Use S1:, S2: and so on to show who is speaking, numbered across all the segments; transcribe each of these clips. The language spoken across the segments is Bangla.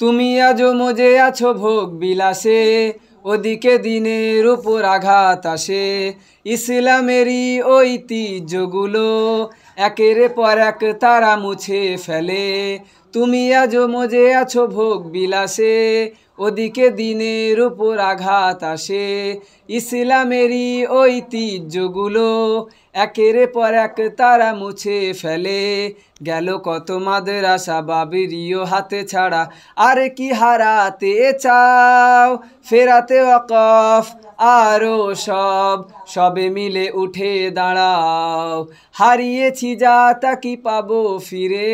S1: তুমি আজও মজে আছো ভোগ বিলাসে, ওদিকে দিনের উপর আঘাত আসে। ইসলামেরই ঐতিহ্যগুলো একের পর এক তারা মুছে ফেলে। তুমি আজও মজে আছো ভোগ বিলাসে, ওদিকে দিনের উপর আঘাত আসে। ইসলামেরই ঐতিহ্যগুলো একের পর এক তারা মুছে ফেলে। গেল কত মাদ্রাসা বাবরিও হাতে ছাড়া, আর কি হারাতে চাও? ফেরাতে ওয়াকফ আরো সবে মিলে উঠে দাঁড়াও। হারিয়েছি যা তা কি পাবো ফিরে,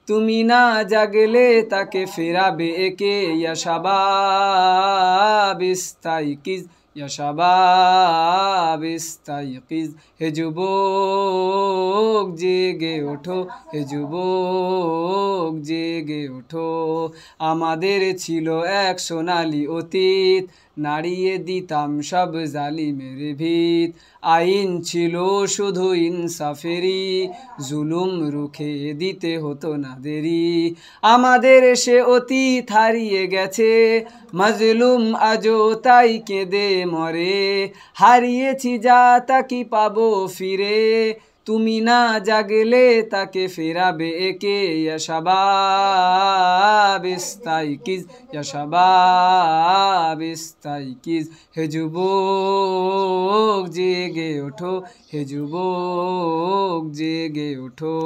S1: তুমি না জাগলে তাকে ফেরাবে একে। ইয়া শাবাব ইস্তাইকিজ, ইয়া শাবাব ইস্তাইকিজ, হে যুবক জেগে ওঠো, হে যুবক জেগে ওঠো। আমাদের ছিল এক সোনালী অতীত, নাড়িয়ে দিতাম সব জালিমের ভিত। আইন ছিল শুধু ইনসাফেরই, জুলুম রুখে দিতে হতো না দেরি। আমাদের সে অতীত হারিয়ে গেছে, মাজলুম আজও তাই কেঁদে মরে। হারিয়েছি যা তা কি পাবো ফিরে, তুমি না জাগলে তাকে ফেরাবে একে। ইয়া শাবাব ইস্তাইকিজ, ইয়া শাবাব ইস্তাইকিজ, হে যুবক জেগে ওঠো, হে যুবক জেগে ওঠো।